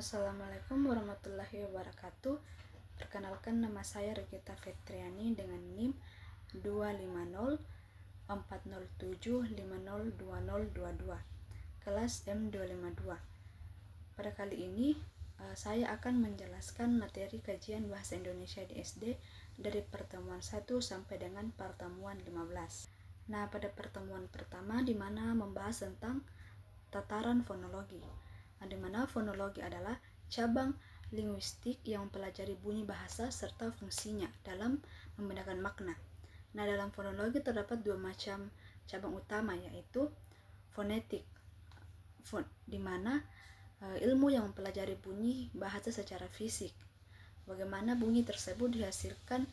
Assalamualaikum warahmatullahi wabarakatuh. Perkenalkan, nama saya Regita Fetriani dengan NIM 25040750202, kelas M252. Pada kali ini saya akan menjelaskan materi kajian bahasa Indonesia di SD dari pertemuan 1 sampai dengan pertemuan 15. Nah, pada pertemuan pertama di mana membahas tentang tataran fonologi. Di mana fonologi adalah cabang linguistik yang mempelajari bunyi bahasa serta fungsinya dalam membedakan makna. Nah, dalam fonologi terdapat dua macam cabang utama, yaitu fonetik, di mana ilmu yang mempelajari bunyi bahasa secara fisik, bagaimana bunyi tersebut dihasilkan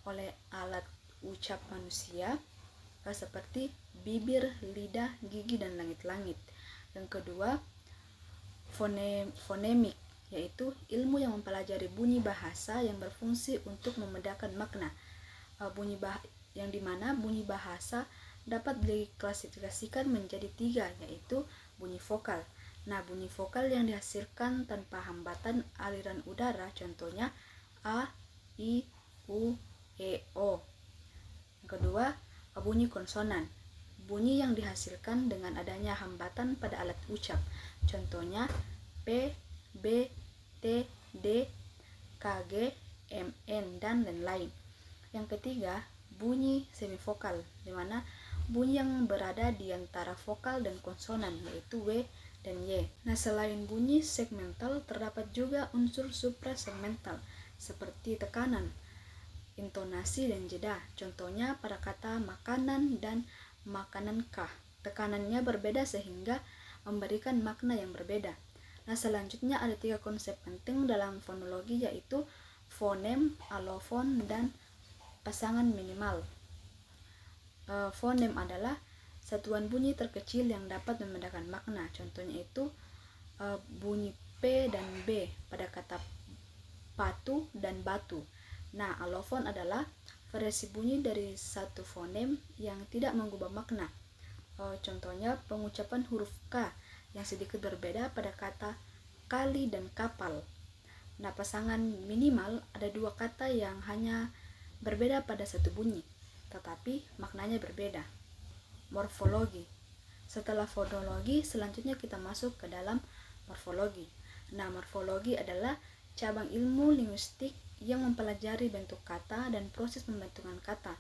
oleh alat ucap manusia seperti bibir, lidah, gigi, dan langit-langit. Yang kedua, fonemik, yaitu ilmu yang mempelajari bunyi bahasa yang berfungsi untuk membedakan makna. Yang dimana bunyi bahasa dapat diklasifikasikan menjadi 3, yaitu bunyi vokal. Nah, bunyi vokal yang dihasilkan tanpa hambatan aliran udara, contohnya A, I, U, E, O. Yang kedua, bunyi konsonan, bunyi yang dihasilkan dengan adanya hambatan pada alat ucap, contohnya P, B, T, D, K, G, M, N, dan lain-lain. Yang ketiga, bunyi semivokal, di mana bunyi yang berada di antara vokal dan konsonan, yaitu W dan Y. Nah, selain bunyi segmental, terdapat juga unsur suprasegmental seperti tekanan, intonasi, dan jeda. Contohnya pada kata makanan dan makanankah, tekanannya berbeda sehingga memberikan makna yang berbeda. Nah, selanjutnya ada 3 konsep penting dalam fonologi, yaitu fonem, alofon, dan pasangan minimal. Fonem adalah satuan bunyi terkecil yang dapat membedakan makna. Contohnya itu bunyi P dan B pada kata patu dan batu. Nah, alofon adalah variasi bunyi dari satu fonem yang tidak mengubah makna. Contohnya pengucapan huruf K yang sedikit berbeda pada kata kali dan kapal. Nah, pasangan minimal ada 2 kata yang hanya berbeda pada satu bunyi, tetapi maknanya berbeda. Morfologi. Setelah fonologi, selanjutnya kita masuk ke dalam morfologi. Nah, morfologi adalah cabang ilmu linguistik yang mempelajari bentuk kata dan proses pembentukan kata.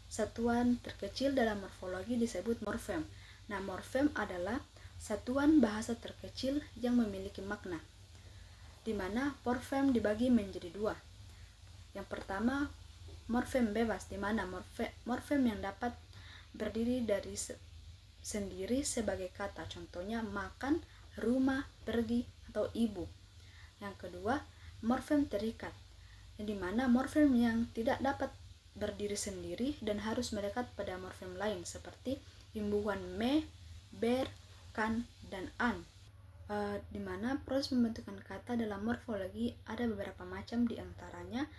Satuan terkecil dalam morfologi disebut morfem. Nah, morfem adalah satuan bahasa terkecil yang memiliki makna, di mana morfem dibagi menjadi 2. Yang pertama, morfem bebas, di mana morfem yang dapat berdiri dari sendiri sebagai kata, contohnya makan, rumah, pergi, atau ibu. Yang kedua, morfem terikat, di mana morfem yang tidak dapat berdiri sendiri dan harus melekat pada morfem lain seperti imbuhan me, ber, kan, dan an. Di mana proses pembentukan kata dalam morfologi ada beberapa macam, di antaranya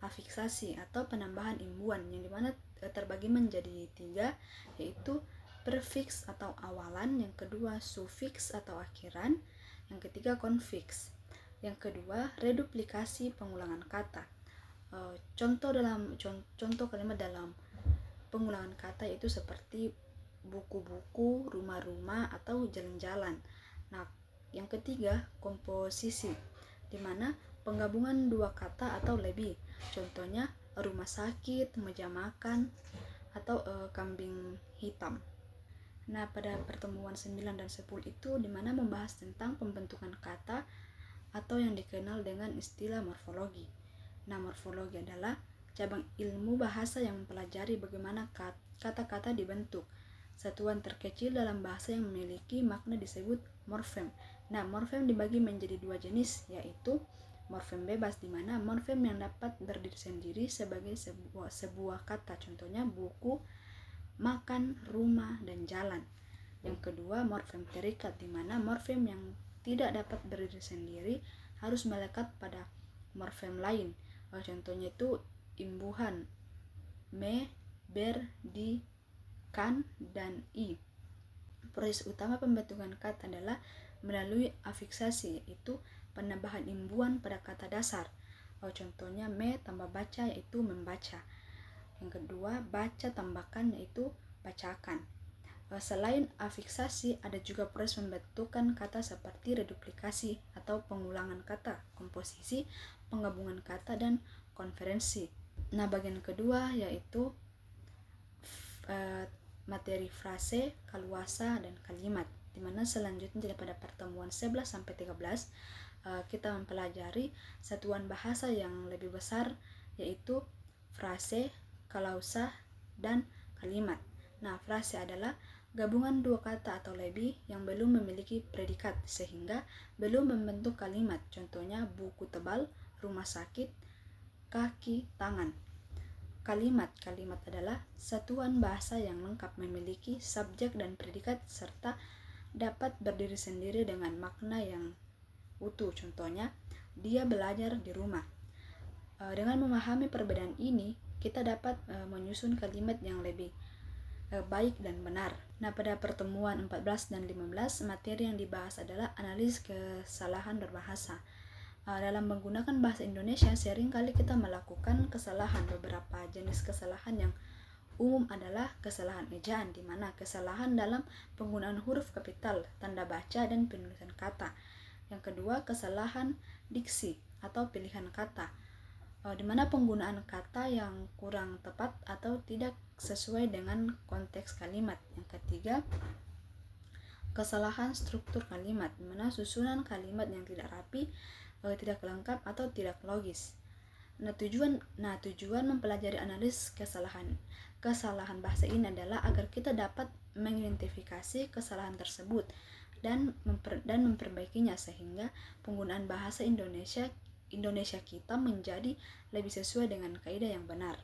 afiksasi atau penambahan imbuhan, yang dimana terbagi menjadi 3, yaitu prefiks atau awalan, yang kedua sufiks atau akhiran, yang ketiga konfiks. Yang kedua, reduplikasi, pengulangan kata. Contoh kalimat dalam pengulangan kata itu seperti buku-buku, rumah-rumah, atau jalan-jalan. Nah, yang ketiga, komposisi, di mana penggabungan 2 kata atau lebih, contohnya rumah sakit, meja makan, atau kambing hitam. Nah, pada pertemuan 9 dan 10 itu di mana membahas tentang pembentukan kata atau yang dikenal dengan istilah morfologi. Nah, morfologi adalah cabang ilmu bahasa yang mempelajari bagaimana kata-kata dibentuk. Satuan terkecil dalam bahasa yang memiliki makna disebut morfem. Nah, morfem dibagi menjadi 2 jenis, yaitu morfem bebas, di mana morfem yang dapat berdiri sendiri sebagai sebuah kata, contohnya buku, makan, rumah, dan jalan. Yang kedua, morfem terikat, di mana morfem yang tidak dapat berdiri sendiri harus melekat pada morfem lain. Contohnya itu imbuhan me, ber, di, kan, dan i. Proses utama pembentukan kata adalah melalui afiksasi, yaitu penambahan imbuhan pada kata dasar. Contohnya me tambah baca yaitu membaca. Yang kedua, baca tambahkan yaitu bacakan. Selain afiksasi, ada juga proses pembentukan kata seperti reduplikasi atau pengulangan kata, komposisi, penggabungan kata, dan konferensi. Nah, bagian kedua yaitu materi frase, kaluasa, dan kalimat, di mana selanjutnya pada pertemuan 11 sampai 13 kita mempelajari satuan bahasa yang lebih besar yaitu frase, kalausa, dan kalimat. Nah, frase adalah gabungan dua kata atau lebih yang belum memiliki predikat sehingga belum membentuk kalimat. Contohnya buku tebal, rumah sakit, kaki, tangan. Kalimat adalah satuan bahasa yang lengkap memiliki subjek dan predikat serta dapat berdiri sendiri dengan makna yang utuh. Contohnya, dia belajar di rumah. Dengan memahami perbedaan ini, kita dapat menyusun kalimat yang lebih baik dan benar. Nah, pada pertemuan 14 dan 15, materi yang dibahas adalah analisis kesalahan berbahasa. Dalam menggunakan bahasa Indonesia, seringkali kita melakukan kesalahan. Beberapa jenis kesalahan yang umum adalah kesalahan ejaan, di mana kesalahan dalam penggunaan huruf kapital, tanda baca, dan penulisan kata. Yang kedua, kesalahan diksi atau pilihan kata, di mana penggunaan kata yang kurang tepat atau tidak sesuai dengan konteks kalimat. Yang ketiga, kesalahan struktur kalimat, di mana susunan kalimat yang tidak rapi, tidak lengkap, atau tidak logis. Nah, tujuan mempelajari analisis kesalahan bahasa ini adalah agar kita dapat mengidentifikasi kesalahan tersebut dan memperbaikinya sehingga penggunaan bahasa Indonesia kita menjadi lebih sesuai dengan kaidah yang benar.